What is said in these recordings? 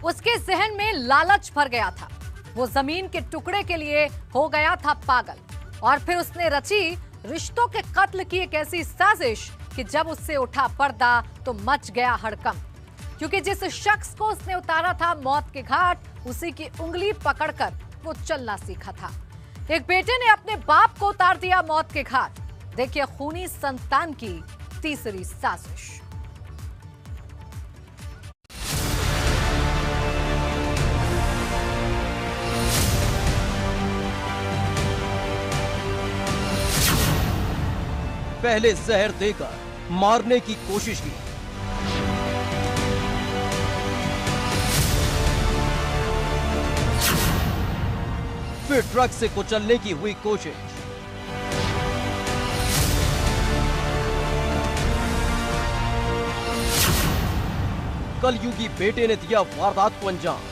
उसके जहन में लालच भर गया था। वो जमीन के टुकड़े के लिए हो गया था पागल और फिर उसने रची रिश्तों के कत्ल की एक ऐसी साजिश कि जब उससे उठा पर्दा तो मच गया हड़कंप। क्योंकि जिस शख्स को उसने उतारा था मौत के घाट, उसी की उंगली पकड़कर वो चलना सीखा था। एक बेटे ने अपने बाप को उतार दिया मौत के घाट। देखिए खूनी संतान की तीसरी साजिश। पहले जहर देकर मारने की कोशिश की, फिर ट्रक से कुचलने की हुई कोशिश। कलयुगी बेटे ने दिया वारदात को अंजाम।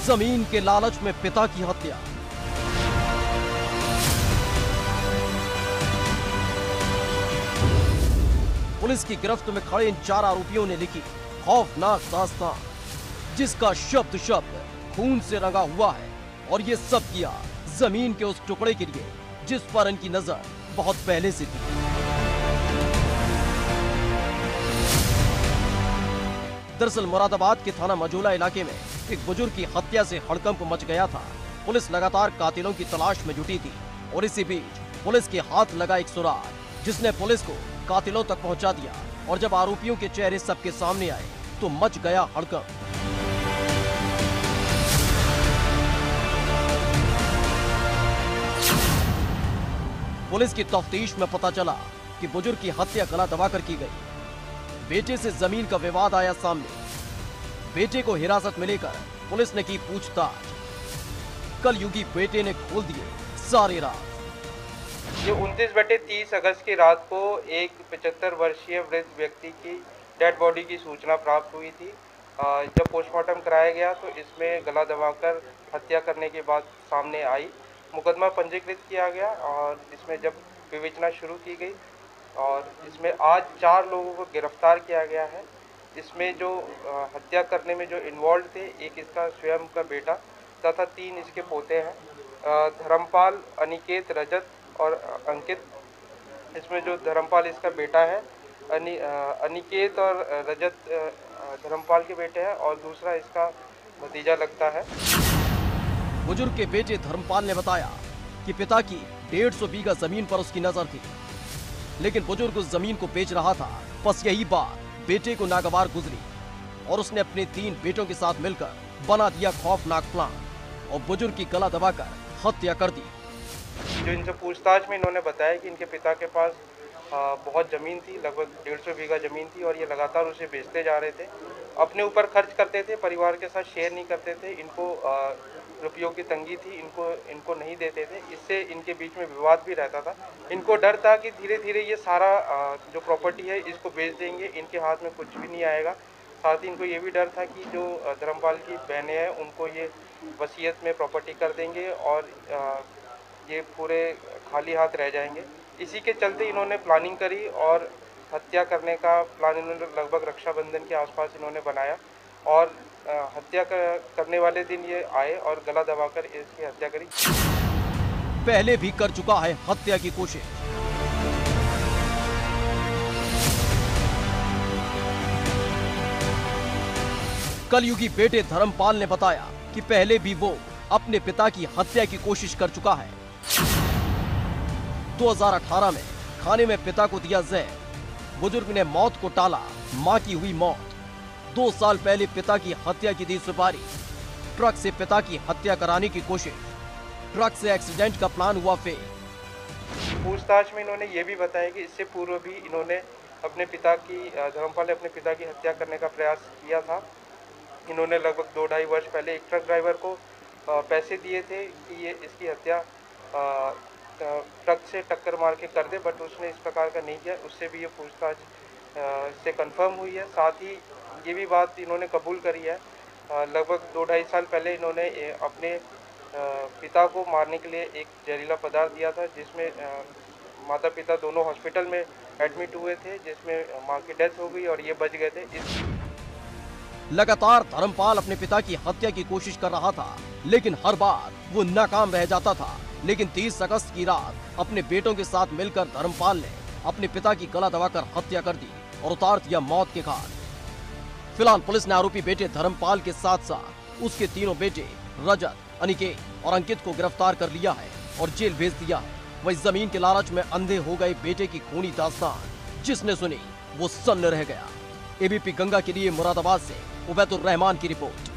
जमीन के लालच में पिता की हत्या। पुलिस की गिरफ्त में खड़े इन 4 आरोपियों ने लिखी खौफनाक दास्तान, जिसका शब्द शब्द खून से रंगा हुआ है। और ये सब किया जमीन के उस टुकड़े के लिए जिस पर इनकी नजर बहुत पहले से थी। दरअसल मुरादाबाद के थाना मजोला इलाके में एक बुजुर्ग की हत्या से हड़कंप मच गया था। पुलिस लगातार कातिलों की तलाश में जुटी थी और इसी बीच पुलिस के हाथ लगा एक सुराग जिसने पुलिस को कातिलों तक पहुंचा दिया। और जब आरोपियों के चेहरे सबके सामने आए तो मच गया हड़कंप। पुलिस की तफ्तीश में पता चला कि बुजुर्ग की हत्या गला दबाकर की गई। बेटे से जमीन का विवाद आया सामने। बेटे को हिरासत में लेकर पुलिस ने की पूछताछ। कलयुगी बेटे ने खोल दिए सारे राज। ये 29/30 अगस्त की रात को एक 75 वर्षीय वृद्ध व्यक्ति की डेड बॉडी की सूचना प्राप्त हुई थी। जब पोस्टमार्टम कराया गया तो इसमें गला दबाकर हत्या करने की बात सामने आई। मुकदमा पंजीकृत किया गया और इसमें जब विवेचना शुरू की गई और इसमें आज 4 लोगों को गिरफ्तार किया गया है। इसमें जो हत्या करने में जो इन्वॉल्व थे, एक इसका स्वयं का बेटा तथा 3 इसके पोते हैं, धर्मपाल, अनिकेत, रजत और अंकित। इसमें जो धर्मपाल इसका बेटा है, अनिकेत और रजत धर्मपाल के बेटे हैं और दूसरा इसका भतीजा लगता है। बुजुर्ग के बेटे धर्मपाल ने बताया कि पिता की 150 बीघा जमीन पर उसकी नजर थी, लेकिन बुजुर्ग उस जमीन को बेच रहा था। बस यही बात बेटे को नागवार गुजरी और उसने अपने 3 बेटों के साथ मिलकर बना दिया खौफनाक प्लान और बुजुर्ग की गला दबाकर हत्या कर दी। जो इनसे पूछताछ में इन्होंने बताया कि इनके पिता के पास बहुत ज़मीन थी, लगभग 150 बीघा ज़मीन थी और ये लगातार उसे बेचते जा रहे थे। अपने ऊपर खर्च करते थे, परिवार के साथ शेयर नहीं करते थे। इनको रुपयों की तंगी थी, इनको नहीं देते थे। इससे इनके बीच में विवाद भी रहता था। इनको डर था कि धीरे धीरे ये सारा जो प्रॉपर्टी है इसको बेच देंगे, इनके हाथ में कुछ भी नहीं आएगा। साथ ही इनको ये भी डर था कि जो धर्मपाल की बहनें हैं उनको ये वसीयत में प्रॉपर्टी कर देंगे और ये पूरे खाली हाथ रह जाएंगे। इसी के चलते इन्होंने प्लानिंग करी और हत्या करने का प्लान इन्होंने लगभग रक्षाबंधन के आसपास इन्होंने बनाया और हत्या करने वाले दिन ये आए और गला दबाकर इसकी हत्या करी। पहले भी कर चुका है हत्या की कोशिश। कलयुगी बेटे धर्मपाल ने बताया कि पहले भी वो अपने पिता की हत्या की कोशिश कर चुका है। 2018 में खाने में पिता को दिया जहर, बुजुर्ग ने मौत को टाला, मां की हुई मौत। 2 साल पहले पिता की हत्या की दी सुपारी, ट्रक से पिता की हत्या कराने की कोशिश, ट्रक से एक्सीडेंट का प्लान हुआ फेल। पूछताछ में इन्होंने ये भी बताया कि इससे पूर्व भी इन्होंने अपने पिता की धर्मपाल ने अपने पिता की हत्या करने का प्रयास किया था। इन्होंने लगभग 2-2.5 वर्ष पहले एक ट्रक ड्राइवर को पैसे दिए थे कि ये इसकी हत्या ट्रक से टक्कर मार के कर दे, बट उसने इस प्रकार का नहीं किया। उससे भी ये पूछताछ से कंफर्म हुई है। साथ ही ये भी बात इन्होंने कबूल करी है। लगभग 2-2.5 साल पहले इन्होंने अपने पिता को मारने के लिए एक जहरीला पदार्थ दिया था, जिसमें माता पिता दोनों हॉस्पिटल में एडमिट हुए थे, जिसमें माँ की डेथ हो गई और ये बच गए थे। लगातार धर्मपाल अपने पिता की हत्या की कोशिश कर रहा था, लेकिन हर बार वो नाकाम रह जाता था। लेकिन 30 अगस्त की रात अपने बेटों के साथ मिलकर धर्मपाल ने अपने पिता की गला दबाकर हत्या कर दी और उतार दिया मौत के घाट। फिलहाल पुलिस ने आरोपी बेटे धर्मपाल के साथ साथ उसके तीनों बेटे रजत, अनिकेत और अंकित को गिरफ्तार कर लिया है और जेल भेज दिया है। वही जमीन के लालच में अंधे हो गए बेटे की खूनी दास्तान जिसने सुनी वो सन्न रह गया। एबीपी गंगा के लिए मुरादाबाद से उबैदुर रहमान की रिपोर्ट।